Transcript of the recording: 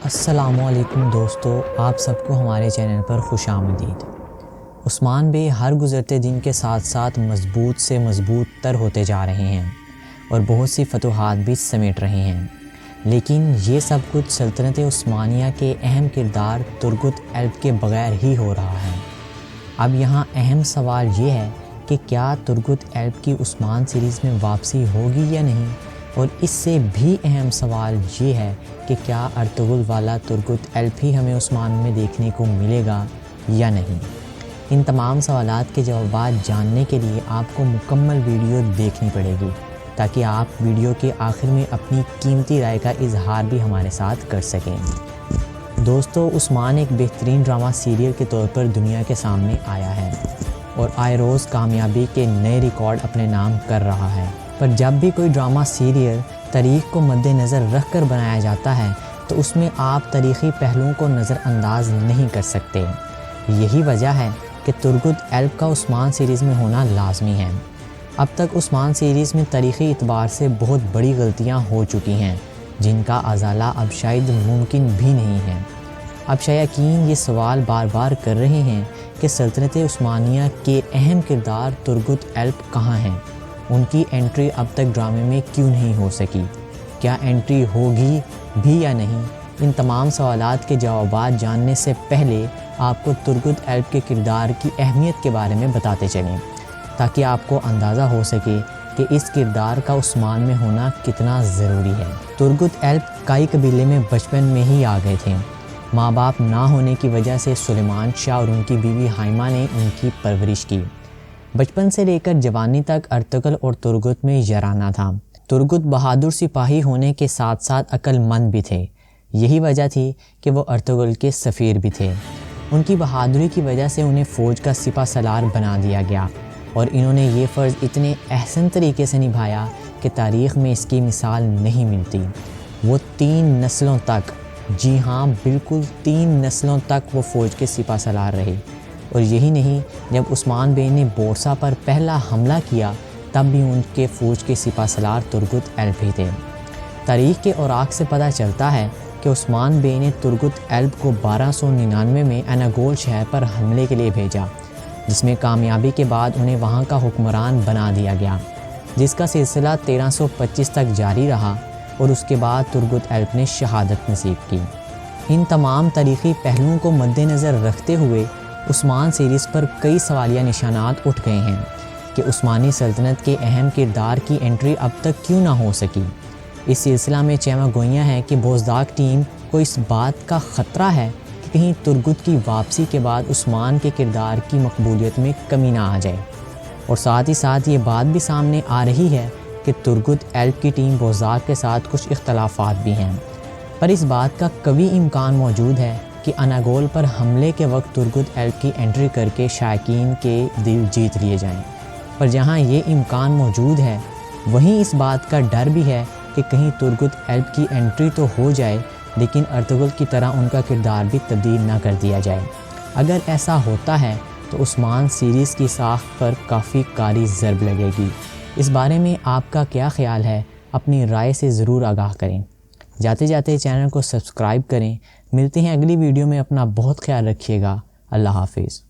السلام علیکم دوستو، آپ سب کو ہمارے چینل پر خوش آمدید۔ عثمان بے ہر گزرتے دن کے ساتھ ساتھ مضبوط سے مضبوط تر ہوتے جا رہے ہیں اور بہت سی فتوحات بھی سمیٹ رہے ہیں، لیکن یہ سب کچھ سلطنت عثمانیہ کے اہم کردار ترگت ایلب کے بغیر ہی ہو رہا ہے۔ اب یہاں اہم سوال یہ ہے کہ کیا ترگت ایلب کی عثمان سیریز میں واپسی ہوگی یا نہیں، اور اس سے بھی اہم سوال یہ ہے کہ کیا ارطغرل والا ترگت ایلب ہی ہمیں عثمان میں دیکھنے کو ملے گا یا نہیں۔ ان تمام سوالات کے جوابات جاننے کے لیے آپ کو مکمل ویڈیو دیکھنی پڑے گی تاکہ آپ ویڈیو کے آخر میں اپنی قیمتی رائے کا اظہار بھی ہمارے ساتھ کر سکیں۔ دوستو، عثمان ایک بہترین ڈرامہ سیریل کے طور پر دنیا کے سامنے آیا ہے اور آئے روز کامیابی کے نئے ریکارڈ اپنے نام کر رہا ہے، پر جب بھی کوئی ڈرامہ سیریل تاریخ کو مد نظر رکھ کر بنایا جاتا ہے تو اس میں آپ تاریخی پہلوؤں کو نظر انداز نہیں کر سکتے۔ یہی وجہ ہے کہ ترگت ایلب کا عثمان سیریز میں ہونا لازمی ہے۔ اب تک عثمان سیریز میں تاریخی اعتبار سے بہت بڑی غلطیاں ہو چکی ہیں جن کا ازالہ اب شاید ممکن بھی نہیں ہے۔ اب شائقین یہ سوال بار بار کر رہے ہیں کہ سلطنت عثمانیہ کے اہم کردار ترگت ایلب کہاں ہیں؟ ان کی انٹری اب تک ڈرامے میں کیوں نہیں ہو سکی؟ کیا انٹری ہوگی بھی یا نہیں؟ ان تمام سوالات کے جوابات جاننے سے پہلے آپ کو ترگت ایلب کے کردار کی اہمیت کے بارے میں بتاتے چلیں تاکہ آپ کو اندازہ ہو سکے کہ اس کردار کا عثمان میں ہونا کتنا ضروری ہے۔ ترگت ایلب کائی قبیلے میں بچپن میں ہی آ گئے تھے۔ ماں باپ نہ ہونے کی وجہ سے سلیمان شاہ اور ان کی بیوی ہائمہ نے ان کی پرورش کی۔ بچپن سے لے کر جوانی تک ارطغرل اور ترگت میں یارانہ تھا۔ ترگت بہادر سپاہی ہونے کے ساتھ ساتھ عقل مند بھی تھے، یہی وجہ تھی کہ وہ ارطغرل کے سفیر بھی تھے۔ ان کی بہادری کی وجہ سے انہیں فوج کا سپہ سالار بنا دیا گیا اور انہوں نے یہ فرض اتنے احسن طریقے سے نبھایا کہ تاریخ میں اس کی مثال نہیں ملتی۔ وہ 3 نسلوں تک، جی ہاں بالکل 3 نسلوں تک وہ فوج کے سپہ سالار رہے، اور یہی نہیں، جب عثمان بے نے بورسا پر پہلا حملہ کیا تب بھی ان کے فوج کے سپہ سالار ترگت ایلب ہی تھے۔ تاریخ کے اوراق سے پتہ چلتا ہے کہ عثمان بے نے ترگت ایلب کو 1299 میں اناگول شہر پر حملے کے لیے بھیجا، جس میں کامیابی کے بعد انہیں وہاں کا حکمران بنا دیا گیا، جس کا سلسلہ 1325 تک جاری رہا اور اس کے بعد ترگت ایلب نے شہادت نصیب کی۔ ان تمام تاریخی پہلوؤں کو مد نظر رکھتے ہوئے عثمان سیریز پر کئی سوالیہ نشانات اٹھ گئے ہیں کہ عثمانی سلطنت کے اہم کردار کی انٹری اب تک کیوں نہ ہو سکی۔ اس سلسلہ میں چیمہ گوئیاں ہے کہ بوزداق ٹیم کو اس بات کا خطرہ ہے کہ کہیں ترگت کی واپسی کے بعد عثمان کے کردار کی مقبولیت میں کمی نہ آ جائے، اور ساتھ ہی ساتھ یہ بات بھی سامنے آ رہی ہے کہ ترگت ایلب کی ٹیم بوزداق کے ساتھ کچھ اختلافات بھی ہیں، پر اس بات کا قوی امکان موجود ہے کہ اناگول پر حملے کے وقت ترگت ایلب کی انٹری کر کے شائقین کے دل جیت لیے جائیں۔ پر جہاں یہ امکان موجود ہے، وہیں اس بات کا ڈر بھی ہے کہ کہیں ترگت ایلب کی انٹری تو ہو جائے لیکن ارطغرل کی طرح ان کا کردار بھی تبدیل نہ کر دیا جائے۔ اگر ایسا ہوتا ہے تو عثمان سیریز کی ساخت پر کافی کاری ضرب لگے گی۔ اس بارے میں آپ کا کیا خیال ہے؟ اپنی رائے سے ضرور آگاہ کریں۔ جاتے جاتے چینل کو سبسکرائب کریں۔ ملتے ہیں اگلی ویڈیو میں، اپنا بہت خیال رکھیے گا۔ اللہ حافظ۔